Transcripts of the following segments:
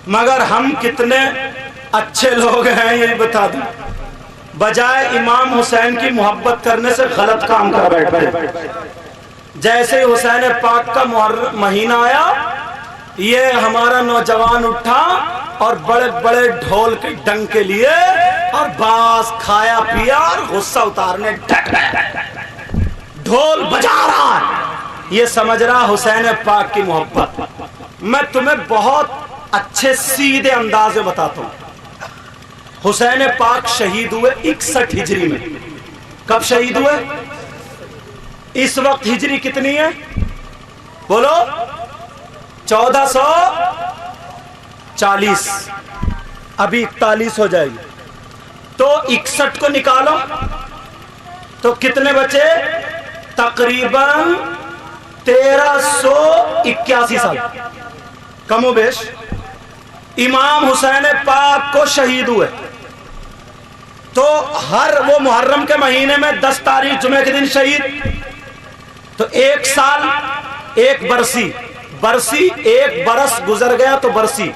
مگر ہم کتنے اچھے لوگ ہیں یہ بتا دوں، بجائے امام حسین کی محبت کرنے سے غلط کام کر بیٹھے۔ جیسے ہی حسین پاک کا مہینہ آیا، یہ ہمارا نوجوان اٹھا اور بڑے بڑے ڈھول کے ڈنگ کے لیے اور باز کھایا پیا اور غصہ اتارنے ڈٹ گیا، ڈھول بجا رہا ہے، یہ سمجھ رہا حسین پاک کی محبت۔ میں تمہیں بہت اچھے سیدھے انداز میں بتاتا ہوں، حسین پاک شہید ہوئے 61 ہجری میں۔ کب شہید ہوئے؟ اس وقت ہجری کتنی ہے بولو؟ 1440، ابھی 41 ہو جائے گی، تو 61 کو نکالو تو کتنے بچے؟ تقریباً 1381 سال، کم و بیش۔ امام حسین پاک کو شہید ہوئے تو ہر وہ محرم کے مہینے میں 10 تاریخ جمعہ کے دن شہید، تو 1 سال 1 برسی، برسی 1 برس گزر گیا تو برسی،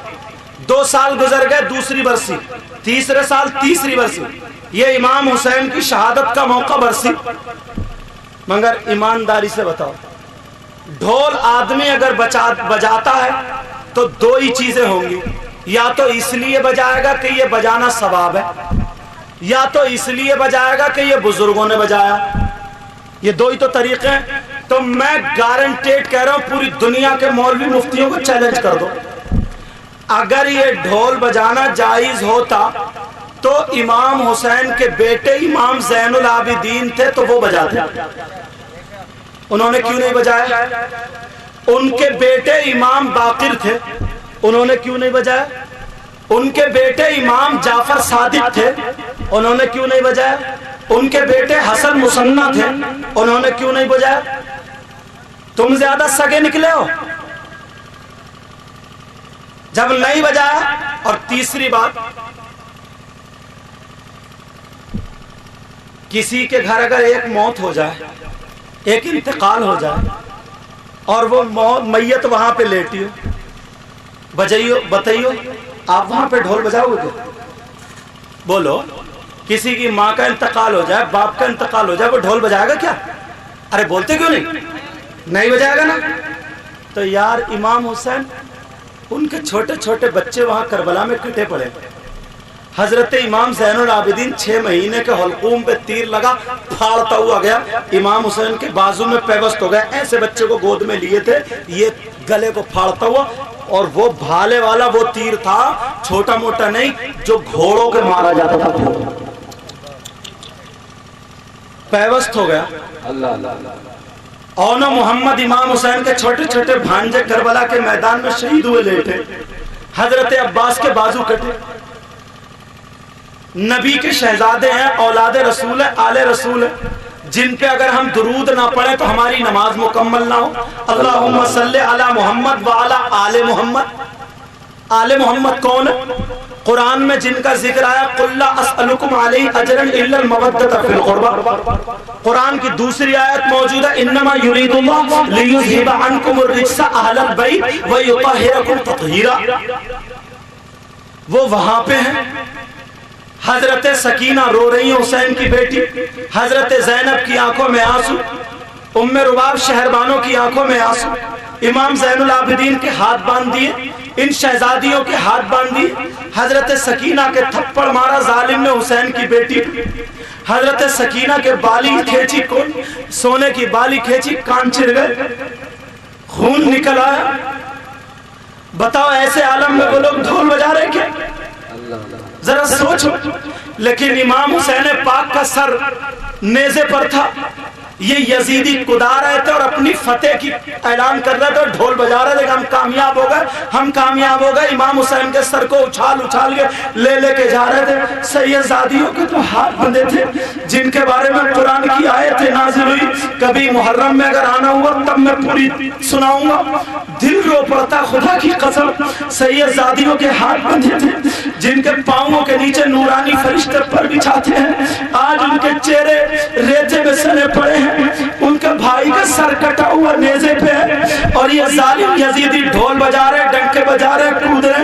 2 سال گزر گئے دوسری برسی، تیسرے سال تیسری برسی، یہ امام حسین کی شہادت کا موقع برسی۔ مگر ایمانداری سے بتاؤ، ڈھول آدمی اگر بجاتا ہے تو 2 ہی چیزیں ہوں گی، یا تو اس لیے بجائے گا کہ یہ بجانا ثواب ہے، یا تو اس لیے بجائے گا کہ یہ بزرگوں نے بجایا، یہ 2 ہی تو طریقے ہیں۔ تو میں گارنٹیڈ کہہ رہا ہوں، پوری دنیا کے مولوی مفتیوں کو چیلنج کر دو، اگر یہ ڈھول بجانا جائز ہوتا تو امام حسین کے بیٹے امام زین العابدین تھے تو وہ بجاتے، انہوں نے کیوں نہیں بجایا؟ ان کے بیٹے امام باقر تھے، انہوں نے کیوں نہیں بجایا؟ ان کے بیٹے امام جعفر صادق تھے، انہوں نے کیوں نہیں بجایا؟ ان کے بیٹے حسن مصنع تھے، انہوں نے کیوں نہیں بجایا؟ تم زیادہ سگے نکلے ہو جب نہیں بجایا۔ اور تیسری بات، کسی کے گھر اگر ایک موت ہو جائے، ایک انتقال ہو جائے اور وہ میت وہاں پہ لیٹی ہو، بتائیو آپ وہاں پہ ڈھول بجاؤ گے؟ بولو، کسی کی ماں کا انتقال ہو جائے، باپ کا انتقال ہو جائے، وہ ڈھول بجائے گا کیا؟ ارے بولتے کیوں نہیں بجائے گا نا؟ تو یار امام حسین، ان کے چھوٹے چھوٹے بچے وہاں کربلا میں کٹے پڑے، حضرت امام زین العابدین 6 مہینے کے حلقوم پہ تیر لگا، پھاڑتا ہوا گیا، امام حسین کے بازو میں پیوست ہو گیا، ایسے بچے کو گود میں لیے تھے، یہ گلے کو پھاڑتا ہوا، اور وہ بھالے والا وہ تیر تھا، چھوٹا موٹا نہیں، جو گھوڑوں کے مارا جاتا تھا، پیوست ہو گیا۔ اونو محمد امام حسین کے چھوٹے چھوٹے بھانجے کربلا کے میدان میں شہید ہوئے لیٹے، حضرت عباس کے بازو کٹے۔ نبی کے شہزادے ہیں، اولاد رسول ہے، آل رسول ہے، جن پہ اگر ہم درود نہ پڑھیں تو ہماری نماز مکمل نہ ہو۔ اللہم صلی علی محمد وعلی آل محمد۔ آل محمد کون ہے؟ قرآن میں جن کا ذکر آیا، قُلْ لَا أَسْأَلُكُمْ عَلَيْهِ أَجْرًا إِلَّا الْمَوَدَّةَ فِي الْقُرْبَى۔ قرآن کی دوسری آیت موجود ہے، إِنَّمَا يُرِيدُ اللَّهُ لِيُذْهِبَ عَنْكُمُ الرِّجْسَ أَهْلَ الْبَيْتِ وَيُطَهِّرَكُمْ تَطْهِيرًا۔ وہ وہاں پہ ہیں، حضرت سکینہ رو رہی ہیں، حسین کی بیٹی، حضرت زینب کی آنکھوں میں آنسو، ام رباب شہربانوں کی آنکھوں میں آنسو، امام زین العابدین کے ہاتھ باندھ دیے، ان شہزادیوں کے ہاتھ باندھ دیے، حضرت سکینہ کے تھپڑ مارا ظالم نے حسین کی بیٹی، حضرت سکینہ کے بالی کھینچی، سونے کی بالی کھینچی، کان چر گئے، خون نکل آیا۔ بتاؤ ایسے عالم میں وہ لوگ ڈھول بجا رہے کیا؟ ذرا سوچو۔ لیکن امام حسین پاک کا سر نیزے پر تھا، یہ یزیدی کدا رہے تھے اور اپنی فتح کی اعلان کر رہے تھے اور ڈھول بجا رہے تھے کہ ہم کامیاب ہو گئے، ہم کامیاب ہو گئے۔ امام حسین کے سر کو اچھال اچھال کے لے کے جا رہے تھے۔ سیدزادیوں کے تو ہاتھ بندھے تھے، جن کے بارے میں قرآن کی آیت نازل ہوئی، کبھی محرم میں اگر آنا ہوا تب میں پوری سناؤں گا، دل رو پڑتا خدا کی قسم۔ سیدزادیوں کے ہاتھ بندھے تھے، جن کے پاؤں کے نیچے نورانی فرشتے پر بچھاتے ہیں، آج ان کے چہرے ریتے میں سنے پڑے ہیں، ان کے بھائی کا سر کٹا ہوا نیزے پہ ہے، اور یہ ظالم یزیدی ڈھول بجا رہے، ڈنکے بجا رہے، کود رہے۔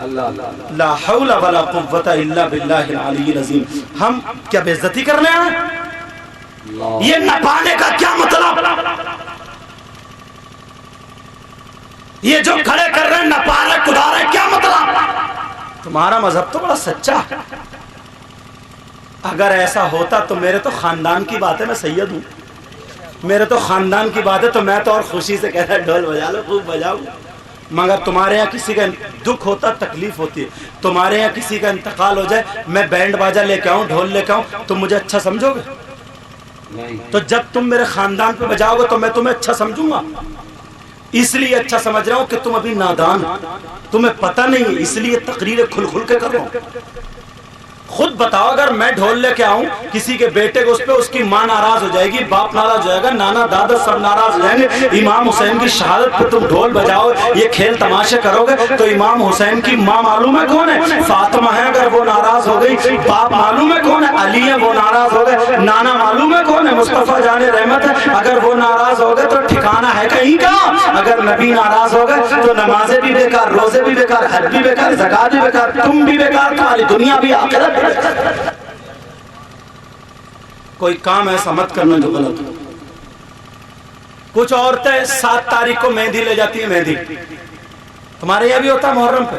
لا حول ولا قوت الا باللہ العلی العظیم. ہم کیا بے عزتی کرنے ہیں؟ یہ نہ پانے کا کیا مطلب؟ یہ جو کھڑے کر رہے ہیں نہ پا رہے خدا رہے کیا مطلب؟ تمہارا مذہب تو بڑا سچا ہے. اگر ایسا ہوتا تو میرے تو خاندان کی بات ہے، میں سید ہوں، میرے تو خاندان کی بات ہے تو میں تو اور خوشی سے کہتا ہے ڈھول بجا لو، خوب بجاؤ. مگر تمہارے یہاں کسی کا دکھ ہوتا، تکلیف ہوتی ہے، تمہارے یہاں کسی کا انتقال ہو جائے، میں بینڈ باجا لے کے آؤں، ڈھول لے کے آؤں، تم مجھے اچھا سمجھو گے؟ تو جب تم میرے خاندان پہ بجاؤ گے تو میں تمہیں اچھا سمجھوں گا. اس لیے اچھا سمجھ رہا ہوں کہ تم ابھی نادان، تمہیں پتہ نہیں ہے، اس لیے تقریر کھل کھل کے کر رہا ہوں. خود بتاؤ اگر میں ڈھول لے کے آؤں کسی کے بیٹے کو، اس پہ اس کی ماں ناراض ہو جائے گی، باپ ناراض ہو جائے گا، نانا دادا سب ناراض ہو جائیں گے. امام حسین کی شہادت پہ تم ڈھول بجاؤ، یہ کھیل تماشے کرو گے تو امام حسین کی ماں معلوم ہے کون ہے؟ فاطمہ ہے. اگر وہ ناراض ہو گئی، باپ معلوم ہے کون ہے؟ علی ہے، وہ ناراض ہو گئے. نانا معلوم ہے کون ہے؟ مصطفیٰ جان رحمت ہے. اگر وہ ناراض ہو گئے تو ٹھکانہ ہے کہیں کا. اگر نبی ناراض ہو گئے تو نمازیں بھی بیکار، روزے بھی بیکار، حج بھی بیکار، زکات بھی بیکار، تم بھی بیکار، تمہاری دنیا بھی آخرت. کوئی کام ایسا مت کرنا جو غلط ہو. کچھ عورتیں 7 تاریخ کو مہندی لے جاتی ہیں. مہندی تمہارے یہاں بھی ہوتا ہے محرم پہ.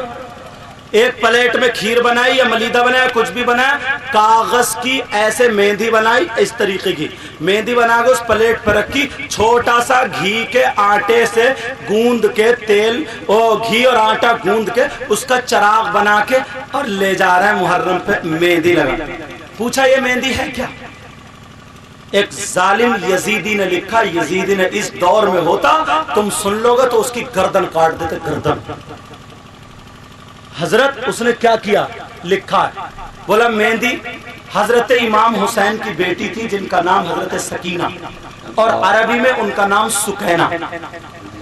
ایک پلیٹ میں کھیر بنائی یا ملیدہ بنایا، کچھ بھی بنایا، کاغذ کی ایسے مہندی بنائی، اس طریقے کی مہندی بنا کے اس پلیٹ پر رکھی، چھوٹا سا گھی کے آٹے سے گوند کے، تیل گھی اور آٹا گوند کے اس کا چراغ بنا کے اور لے جا رہا ہے محرم پہ مہندی لگا. پوچھا یہ مہندی ہے کیا؟ ایک ظالم یزیدی نے لکھا، یزیدی نے اس دور میں ہوتا تم سن لو گے تو اس کی گردن کاٹ دیتے، گردن. حضرت اس نے کیا کیا لکھا ہے، بولا مہندی حضرت امام حسین کی بیٹی تھی جن کا نام حضرت سکینہ، اور عربی میں ان کا نام سکینہ،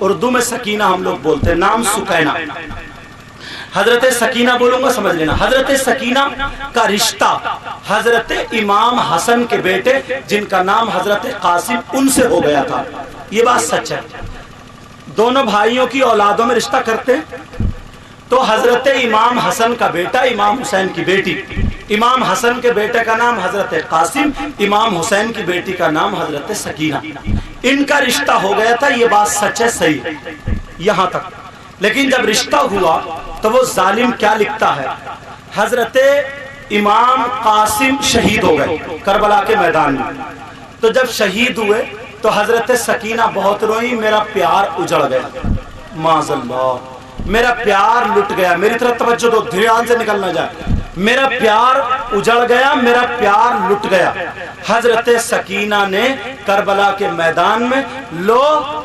اردو میں سکینہ ہم لوگ بولتے ہیں، نام سکینہ. حضرت سکینہ بولوں گا سمجھ لینا. حضرت سکینہ کا رشتہ حضرت امام حسن کے بیٹے جن کا نام حضرت قاسم، ان سے ہو گیا تھا. یہ بات سچ ہے. دونوں بھائیوں کی اولادوں میں رشتہ کرتے ہیں تو حضرت امام حسن کا بیٹا، امام حسین کی بیٹی، امام حسن کے بیٹے کا نام حضرت قاسم، امام حسین کی بیٹی کا نام حضرت سکینہ. ان کا رشتہ ہو گیا تھا. یہ بات سچ ہے، صحیح یہاں تک. لیکن جب رشتہ ہوا تو وہ ظالم کیا لکھتا ہے، حضرت امام قاسم شہید ہو گئے کربلا کے میدان میں. تو جب شہید ہوئے تو حضرت سکینہ بہت روئی، میرا پیار اجڑ گیا، معاذ اللہ، میرا پیار لٹ گیا. میری طرف توجہ دو، دھیان سے نکل نہ جائے. میرا پیار اجڑ گیا، میرا پیار لٹ گیا. حضرت سکینہ نے کربلا کے میدان میں، لو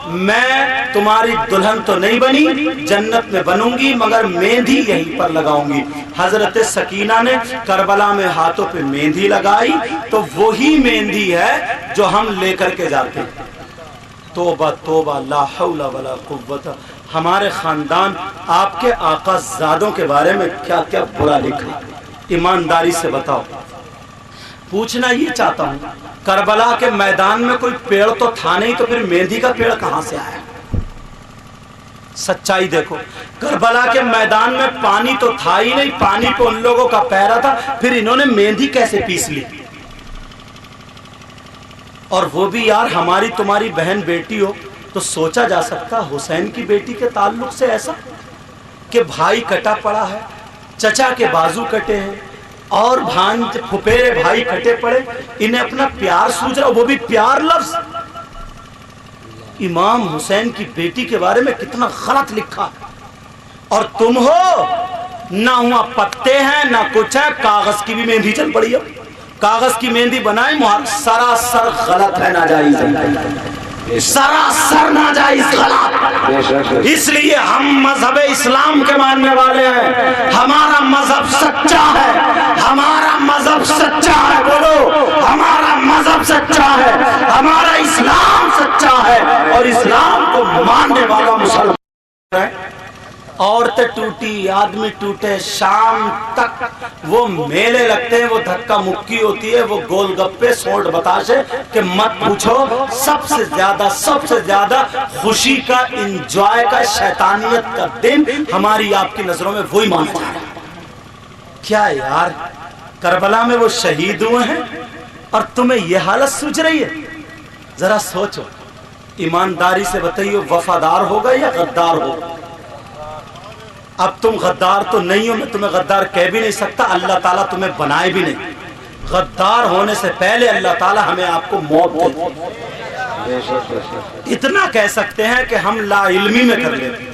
میں تمہاری دلہن تو نہیں بنی، جنت میں بنوں گی مگر مہندی یہیں پر لگاؤں گی. حضرت سکینہ نے کربلا میں ہاتھوں پہ مہندی لگائی تو وہی مہندی ہے جو ہم لے کر کے جاتے ہیں. توبہ توبہ، لا حول ولا قوت. ہمارے خاندان آپ کے آقا زادوں کے بارے میں کیا کیا برا لکھا، ایمانداری سے بتاؤ. پوچھنا یہ چاہتا ہوں، کربلا کے میدان میں کوئی پیڑ تو تھا نہیں، تو پھر مہندی کا پیڑ کہاں سے آیا؟ سچائی دیکھو، کربلا کے میدان میں پانی تو تھا ہی نہیں، پانی پہ ان لوگوں کا پیرا تھا، پھر انہوں نے مہندی کیسے پیس لی؟ اور وہ بھی یار ہماری تمہاری بہن بیٹی ہو تو سوچا جا سکتا حسین کی بیٹی کے تعلق سے ایسا کہ بھائی کٹا پڑا ہے، چچا کے بازو کٹے ہیں اور بھانج پھپیرے بھائی کٹے پڑے، انہیں اپنا پیار سوچ رہا، وہ بھی پیار لفظ. امام حسین کی بیٹی کے بارے میں کتنا غلط لکھا. اور تم ہو نہ ہوا پتے ہیں نہ کچھ ہے، کاغذ کی بھی مہندی چل پڑی ہے، کاغذ کی مہندی بنائی، سراسر غلط ہے، ناجائز ہے، سراسر ناجائز غلط. اس لیے ہم مذہب اسلام کے ماننے والے ہیں، ہمارا مذہب سچا ہے، ہمارا مذہب سچا ہے. بولو ہمارا مذہب سچا ہے، ہمارا اسلام سچا ہے، اور اسلام کو ماننے والا مسلمان ہے. عورتیں ٹوٹی، آدمی ٹوٹے، شام تک وہ میلے لگتے ہیں، وہ دھکا مکی ہوتی ہے، وہ گول گپے، سوٹ بتاشے کہ مت پوچھو۔ سب سے زیادہ خوشی کا، انجوائے کا، شیطانیت کا دن ہماری آپ کی نظروں میں وہی مانا جا رہا ہے۔ کیا یار، کربلا میں وہ شہید ہوئے ہیں اور تمہیں یہ حالت سوچ رہی ہے؟ ذرا سوچو، ایمانداری سے بتائیے، وفادار ہوگا یا غدار ہوگا؟ اب تم غدار تو نہیں ہو، میں تمہیں غدار کہہ بھی نہیں سکتا، اللہ تعالیٰ تمہیں بنائے بھی نہیں۔ غدار ہونے سے پہلے اللہ تعالیٰ ہمیں آپ کو موت دے۔ اتنا کہہ سکتے ہیں کہ ہم لا علمی میں کر لیتے،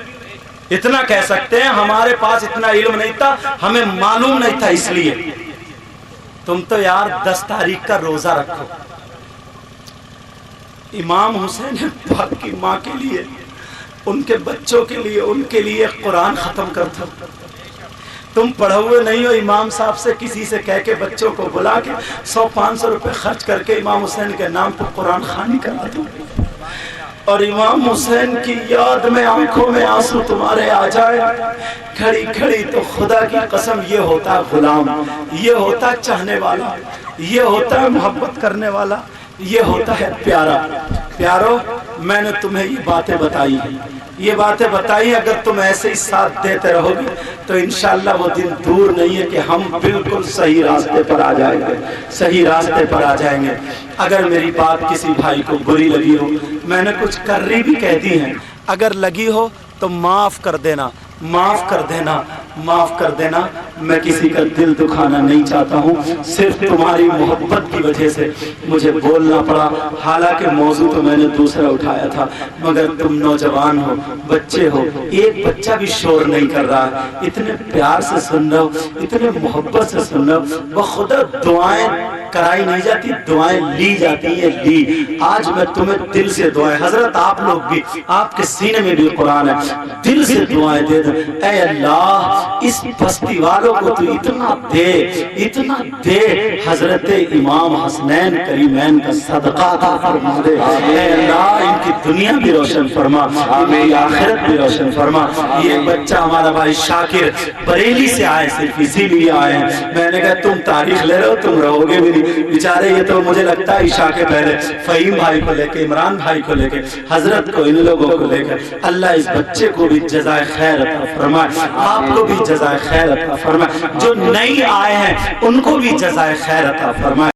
اتنا کہہ سکتے ہیں ہمارے پاس اتنا علم نہیں تھا، ہمیں معلوم نہیں تھا، اس لیے۔ تم تو یار 10 تاریخ کا روزہ رکھو، امام حسین پاک کی ماں کے لیے، ان کے بچوں کے لیے، ان کے لیے قرآن ختم کرتا۔ تم پڑھے ہوئے نہیں ہو، امام صاحب سے کسی سے کہہ کے بچوں کو بلا کے 100-500 روپے خرچ کر کے امام حسین کے نام پر قرآن خوانی کرا دو، اور امام حسین کی یاد میں آنکھوں میں آنسو تمہارے آ جائے کھڑی کھڑی، تو خدا کی قسم یہ ہوتا ہے غلام، یہ ہوتا ہے چاہنے والا، یہ ہوتا ہے محبت کرنے والا، یہ ہوتا ہے پیارا۔ پیارو، میں نے تمہیں یہ باتیں بتائی ہیں، یہ باتیں بتائی، اگر تم ایسے ہی ساتھ دیتے رہو گے تو انشاءاللہ وہ دن دور نہیں ہے کہ ہم بالکل صحیح راستے پر آ جائیں گے، صحیح راستے پر آ جائیں گے۔ اگر میری بات کسی بھائی کو بری لگی ہو، میں نے کچھ کرری بھی کہہ دی ہیں، اگر لگی ہو تو معاف کر دینا، معاف کر دینا، معاف کر دینا۔ میں کسی کا دل دکھانا نہیں چاہتا ہوں، صرف تمہاری محبت کی وجہ سے مجھے بولنا پڑا، حالانکہ موضوع تو میں نے دوسرا اٹھایا تھا، مگر تم نوجوان ہو، بچے ہو، ایک بچہ بھی شور نہیں کر رہا، اتنے پیار سے سن رہا ہو، اتنے محبت سے سن رہا ہو، بخدا دعائیں کرائی نہیں جاتی، دعائیں لی جاتی ہیں، لی۔ آج میں تمہیں دل سے دعائیں، حضرت آپ لوگ بھی، آپ کے سینے میں بھی قرآن ہے، دل سے دعائیں دے دیں، اے اللہ اس بستی والوں کو تو اتنا دے، اتنا دے، حضرت امام حسنین کریمین کا صدقہ عطا فرما دے، اے اللہ ان کی دنیا بھی روشن فرما، میری آخرت بھی روشن فرما۔ یہ بچہ ہمارا بھائی شاکر بریلی سے آئے، صرف اسی لیے آئے ہیں۔ میں نے کہا تم تاریخ لے رہے ہو، تم رہو گے بھی نہیں، بیچارے یہ تو مجھے لگتا ہے عشاء کے پہلے فہیم بھائی کو لے کے، عمران بھائی کو لے کے، حضرت کو، ان لوگوں کو لے کے، اللہ اس بچے کو بھی جزائے خیر عطا فرمائے، آپ کو بھی جزائے خیر عطا فرمائے، جو نئی آئے ہیں ان کو بھی جزائے خیر عطا فرمائے۔